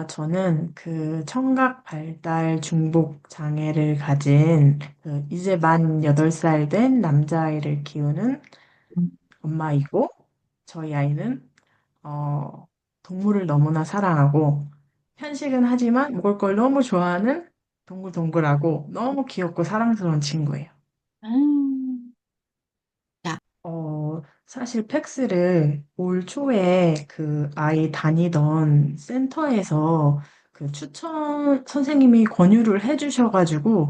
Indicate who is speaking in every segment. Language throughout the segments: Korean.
Speaker 1: 저는 그 청각 발달 중복 장애를 가진 그 이제 만 8살 된 남자아이를 키우는 엄마이고, 저희 아이는, 어, 동물을 너무나 사랑하고, 편식은 하지만 먹을 걸 너무 좋아하는 동글동글하고 너무 귀엽고 사랑스러운 친구예요.
Speaker 2: 음, 야,
Speaker 1: 사실 팩스를 올 초에 그 아이 다니던 센터에서 그 추천 선생님이 권유를 해주셔가지고,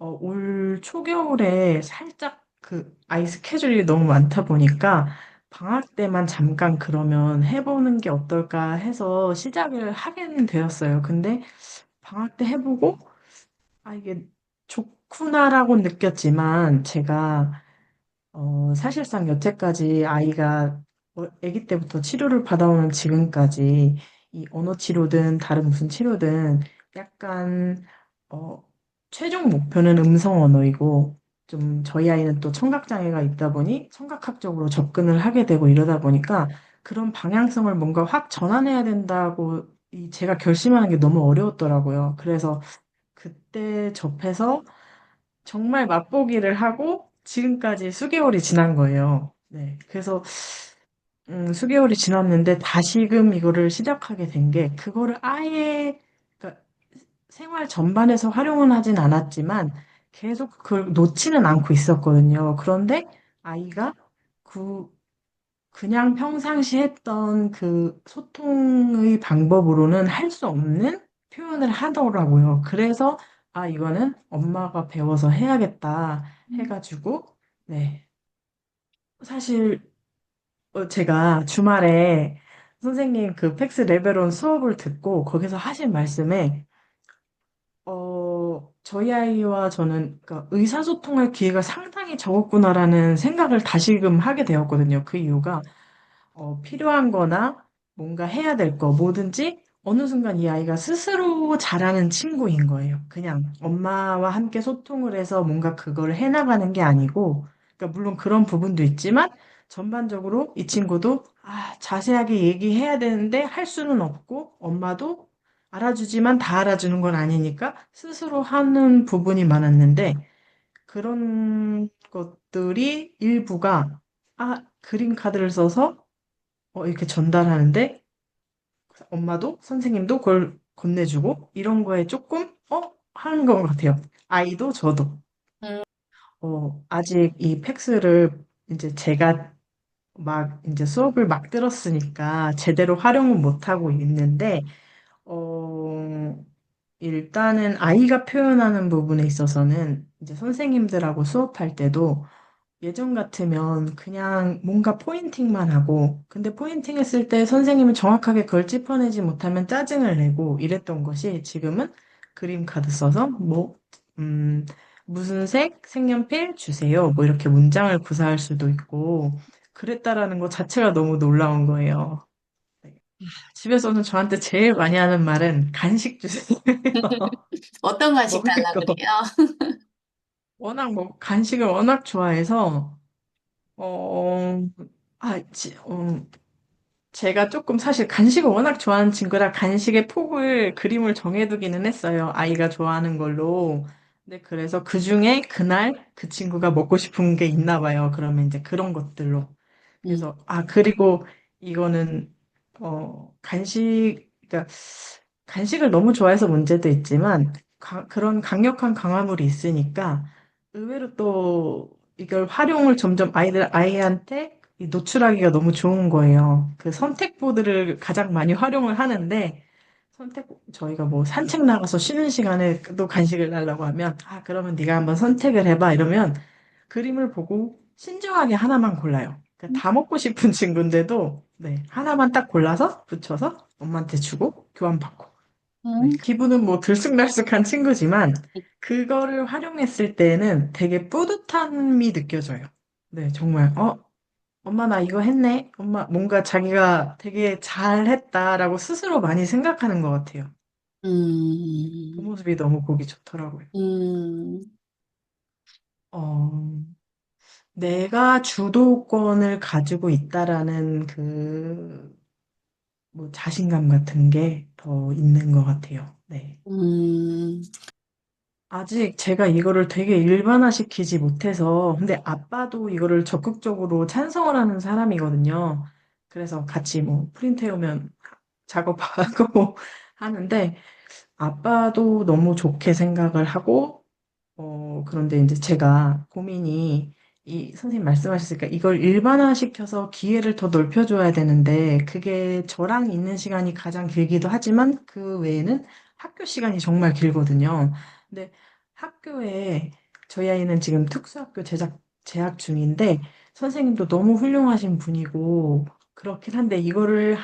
Speaker 1: 올 초겨울에 살짝 그 아이 스케줄이 너무 많다 보니까 방학 때만 잠깐 그러면 해보는 게 어떨까 해서 시작을 하게 되었어요. 근데 방학 때 해보고, 이게 좋구나라고 느꼈지만 제가 사실상 여태까지 아이가 아기 때부터 치료를 받아오는 지금까지 이 언어 치료든 다른 무슨 치료든 약간 어, 최종 목표는 음성 언어이고 좀 저희 아이는 또 청각장애가 있다 보니 청각학적으로 접근을 하게 되고 이러다 보니까 그런 방향성을 뭔가 확 전환해야 된다고 제가 결심하는 게 너무 어려웠더라고요. 그래서 그때 접해서 정말 맛보기를 하고 지금까지 수개월이 지난 거예요. 네. 그래서 수개월이 지났는데 다시금 이거를 시작하게 된 게 그거를 아예 그러니까 생활 전반에서 활용은 하진 않았지만 계속 그걸 놓지는 않고 있었거든요. 그런데 아이가 그 그냥 평상시 했던 그 소통의 방법으로는 할 수 없는 표현을 하더라고요. 그래서, 이거는 엄마가 배워서 해야겠다 해가지고, 네. 사실, 제가 주말에 선생님 그 팩스 레벨원 수업을 듣고 거기서 하신 말씀에, 저희 아이와 저는 그러니까 의사소통할 기회가 상당히 적었구나라는 생각을 다시금 하게 되었거든요. 그 이유가 필요한 거나 뭔가 해야 될 거, 뭐든지 어느 순간 이 아이가 스스로 잘하는 친구인 거예요. 그냥 엄마와 함께 소통을 해서 뭔가 그걸 해나가는 게 아니고, 그러니까 물론 그런 부분도 있지만, 전반적으로 이 친구도 자세하게 얘기해야 되는데 할 수는 없고, 엄마도 알아주지만 다 알아주는 건 아니니까 스스로 하는 부분이 많았는데, 그런 것들이 일부가, 그림 카드를 써서 이렇게 전달하는데 엄마도 선생님도 그걸 건네주고 이런 거에 조금 하는 것 같아요. 아이도 저도.
Speaker 2: 음,
Speaker 1: 아직 이 팩스를 이제 제가 막 이제 수업을 막 들었으니까 제대로 활용은 못하고 있는데 어, 일단은 아이가 표현하는 부분에 있어서는 이제 선생님들하고 수업할 때도 예전 같으면 그냥 뭔가 포인팅만 하고, 근데 포인팅 했을 때 선생님이 정확하게 그걸 짚어내지 못하면 짜증을 내고 이랬던 것이 지금은 그림 카드 써서 음, 무슨 색, 색연필 주세요. 뭐 이렇게 문장을 구사할 수도 있고, 그랬다라는 것 자체가 너무 놀라운 거예요. 네. 집에서는 저한테 제일 많이 하는 말은 간식 주세요.
Speaker 2: 어떤 간식
Speaker 1: 먹을
Speaker 2: 달라
Speaker 1: 거.
Speaker 2: 그래요?
Speaker 1: 간식을 워낙 좋아해서, 어, 아, 지, 어, 제가 조금 사실 간식을 워낙 좋아하는 친구라 간식의 폭을 그림을 정해두기는 했어요. 아이가 좋아하는 걸로. 근데 그래서 그 중에 그날 그 친구가 먹고 싶은 게 있나 봐요. 그러면 이제 그런 것들로.
Speaker 2: 음,
Speaker 1: 그래서, 그리고 이거는, 그러니까 간식을 너무 좋아해서 문제도 있지만, 그런 강력한 강화물이 있으니까, 의외로 또 이걸 활용을 점점 아이한테 노출하기가 너무 좋은 거예요. 그 선택보드를 가장 많이 활용을 하는데, 저희가 뭐 산책 나가서 쉬는 시간에 또 간식을 달라고 하면, 그러면 네가 한번 선택을 해봐. 이러면 그림을 보고 신중하게 하나만 골라요. 그러니까 다 먹고 싶은 친구인데도, 네, 하나만 딱 골라서 붙여서 엄마한테 주고 교환받고. 네,
Speaker 2: 음,
Speaker 1: 기분은 뭐 들쑥날쑥한 친구지만 그거를 활용했을 때는 되게 뿌듯함이 느껴져요. 네, 정말 엄마 나 이거 했네. 엄마 뭔가 자기가 되게 잘했다라고 스스로 많이 생각하는 것 같아요. 그
Speaker 2: 음,
Speaker 1: 모습이 너무 보기 좋더라고요.
Speaker 2: 음,
Speaker 1: 어, 내가 주도권을 가지고 있다라는 그 뭐 자신감 같은 게 더 있는 것 같아요. 네.
Speaker 2: 음,
Speaker 1: 아직 제가 이거를 되게 일반화시키지 못해서, 근데 아빠도 이거를 적극적으로 찬성을 하는 사람이거든요. 그래서 같이 뭐 프린트 해오면 작업하고 하는데, 아빠도 너무 좋게 생각을 하고, 그런데 이제 제가 고민이 이 선생님 말씀하셨으니까 이걸 일반화시켜서 기회를 더 넓혀줘야 되는데 그게 저랑 있는 시간이 가장 길기도 하지만 그 외에는 학교 시간이 정말 길거든요. 근데 학교에 저희 아이는 지금 특수학교 재학 중인데 선생님도 너무 훌륭하신 분이고 그렇긴 한데 이거를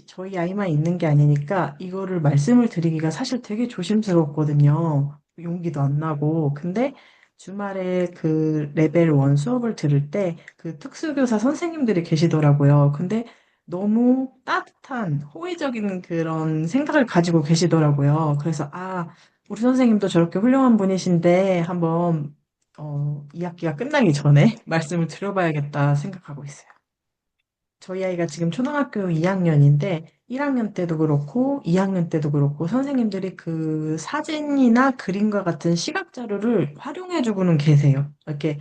Speaker 1: 저희 아이만 있는 게 아니니까 이거를 말씀을 드리기가 사실 되게 조심스럽거든요. 용기도 안 나고. 근데 주말에 그 레벨 1 수업을 들을 때 그 특수교사 선생님들이 계시더라고요. 근데 너무 따뜻한 호의적인 그런 생각을 가지고 계시더라고요. 그래서 우리 선생님도 저렇게 훌륭한 분이신데 한번 2학기가 끝나기 전에 말씀을 드려봐야겠다 생각하고 있어요. 저희 아이가 지금 초등학교 2학년인데 1학년 때도 그렇고 2학년 때도 그렇고 선생님들이 그 사진이나 그림과 같은 시각 자료를 활용해주고는 계세요. 이렇게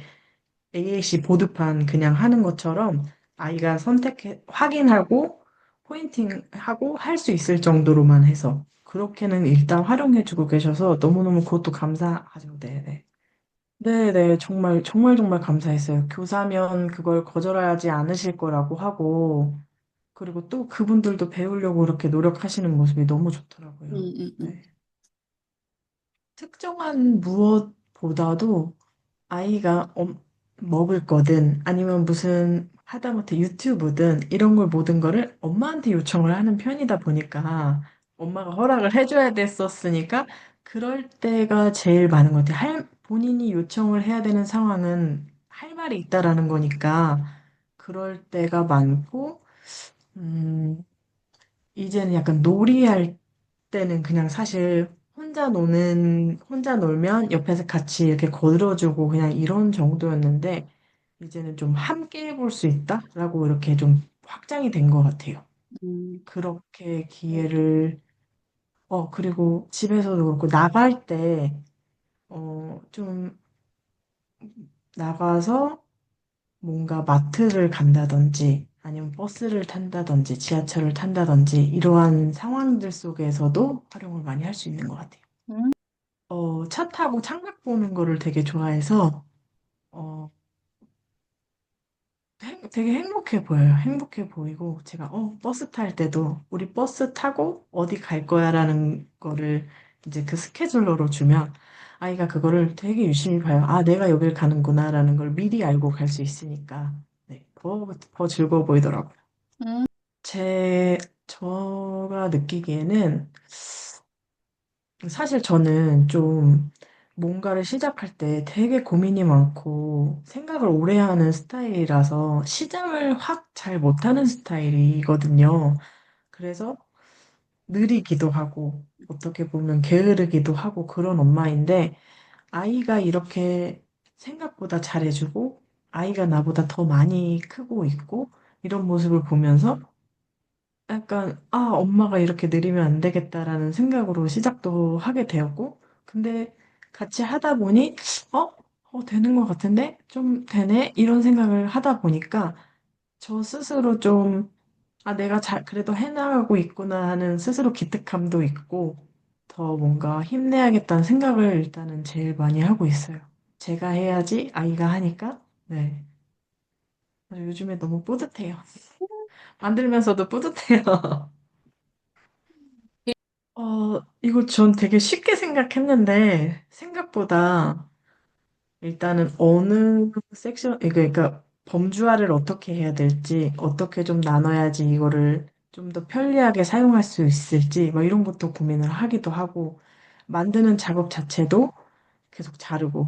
Speaker 1: AAC 보드판 그냥 하는 것처럼 아이가 선택해 확인하고 포인팅하고 할 수 있을 정도로만 해서 그렇게는 일단 활용해주고 계셔서 너무너무 그것도 감사하죠. 네네. 네네, 정말, 정말, 정말 감사했어요. 교사면 그걸 거절하지 않으실 거라고 하고, 그리고 또 그분들도 배우려고 그렇게 노력하시는 모습이 너무 좋더라고요.
Speaker 2: 음, 음, 음.
Speaker 1: 네. 특정한 무엇보다도 아이가 먹을 거든 아니면 무슨 하다못해 유튜브든 이런 걸 모든 거를 엄마한테 요청을 하는 편이다 보니까 엄마가 허락을 해줘야 됐었으니까 그럴 때가 제일 많은 것 같아요. 본인이 요청을 해야 되는 상황은 할 말이 있다라는 거니까 그럴 때가 많고, 음, 이제는 약간 놀이할 때는 그냥 사실 혼자 놀면 옆에서 같이 이렇게 걸어주고 그냥 이런 정도였는데, 이제는 좀 함께 해볼 수 있다라고 이렇게 좀 확장이 된 것 같아요.
Speaker 2: 음.
Speaker 1: 그렇게 기회를, 그리고 집에서도 그렇고 나갈 때, 좀 나가서 뭔가 마트를 간다든지 아니면 버스를 탄다든지 지하철을 탄다든지 이러한 상황들 속에서도 활용을 많이 할 수 있는 것 같아요.
Speaker 2: 음.
Speaker 1: 차 타고 창밖 보는 거를 되게 좋아해서 어, 되게 행복해 보여요. 행복해 보이고 제가 버스 탈 때도 우리 버스 타고 어디 갈 거야라는 거를 이제 그 스케줄러로 주면 아이가 그거를 되게 유심히 봐요. 내가 여길 가는구나라는 걸 미리 알고 갈 수 있으니까 네, 더 즐거워 보이더라고요.
Speaker 2: 음.
Speaker 1: 제, 제가 느끼기에는 사실 저는 좀 뭔가를 시작할 때 되게 고민이 많고 생각을 오래 하는 스타일이라서 시작을 확 잘 못하는 스타일이거든요. 그래서 느리기도 하고 어떻게 보면 게으르기도 하고 그런 엄마인데 아이가 이렇게 생각보다 잘해주고 아이가 나보다 더 많이 크고 있고 이런 모습을 보면서 약간, 엄마가 이렇게 느리면 안 되겠다라는 생각으로 시작도 하게 되었고, 근데 같이 하다 보니, 어? 되는 것 같은데? 좀 되네? 이런 생각을 하다 보니까 저 스스로 좀, 내가 그래도 해나가고 있구나 하는 스스로 기특함도 있고, 더 뭔가 힘내야겠다는 생각을 일단은 제일 많이 하고 있어요. 제가 해야지 아이가 하니까, 네. 그래서 요즘에 너무 뿌듯해요. 만들면서도 뿌듯해요. 이거 전 되게 쉽게 생각했는데, 생각보다 일단은 어느 섹션, 그러니까 범주화를 어떻게 해야 될지, 어떻게 좀 나눠야지 이거를 좀 더 편리하게 사용할 수 있을지, 뭐 이런 것도 고민을 하기도 하고, 만드는 작업 자체도 계속 자르고,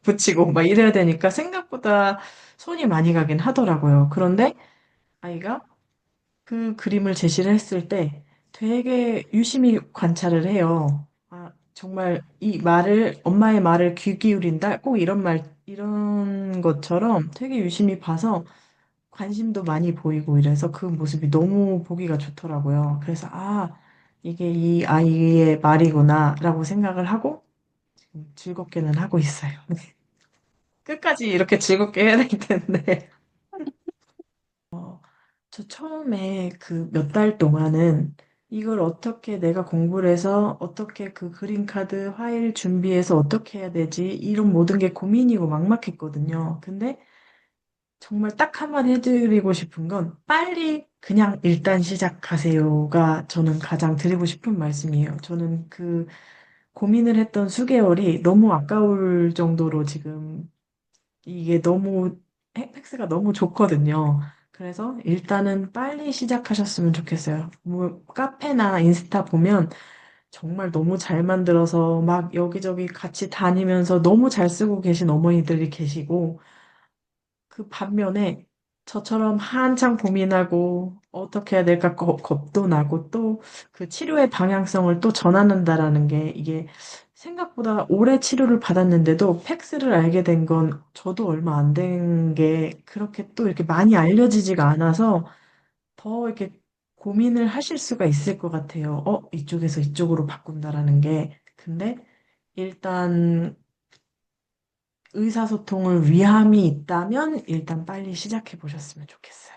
Speaker 1: 붙이고, 막 이래야 되니까 생각보다 손이 많이 가긴 하더라고요. 그런데 아이가 그 그림을 제시를 했을 때 되게 유심히 관찰을 해요. 정말 엄마의 말을 귀 기울인다? 꼭 이런 이런 것처럼 되게 유심히 봐서 관심도 많이 보이고 이래서 그 모습이 너무 보기가 좋더라고요. 그래서 이게 이 아이의 말이구나라고 생각을 하고 지금 즐겁게는 하고 있어요. 끝까지 이렇게 즐겁게 해야 될 텐데. 저 처음에 그 몇 달 동안은 이걸 어떻게 내가 공부를 해서 어떻게 그 그림카드 파일 준비해서 어떻게 해야 되지? 이런 모든 게 고민이고 막막했거든요. 근데 정말 딱 한마디 해드리고 싶은 건 빨리 그냥 일단 시작하세요가 저는 가장 드리고 싶은 말씀이에요. 저는 그 고민을 했던 수개월이 너무 아까울 정도로 지금 이게 너무 팩스가 너무 좋거든요. 그래서 일단은 빨리 시작하셨으면 좋겠어요. 뭐 카페나 인스타 보면 정말 너무 잘 만들어서 막 여기저기 같이 다니면서 너무 잘 쓰고 계신 어머니들이 계시고 그 반면에 저처럼 한창 고민하고 어떻게 해야 될까 겁도 나고 또 그 치료의 방향성을 또 전환한다라는 게 이게 생각보다 오래 치료를 받았는데도 팩스를 알게 된 건 저도 얼마 안 된 게 그렇게 또 이렇게 많이 알려지지가 않아서 더 이렇게 고민을 하실 수가 있을 것 같아요. 이쪽에서 이쪽으로 바꾼다라는 게. 근데 일단 의사소통을 위함이 있다면 일단 빨리 시작해 보셨으면 좋겠어요.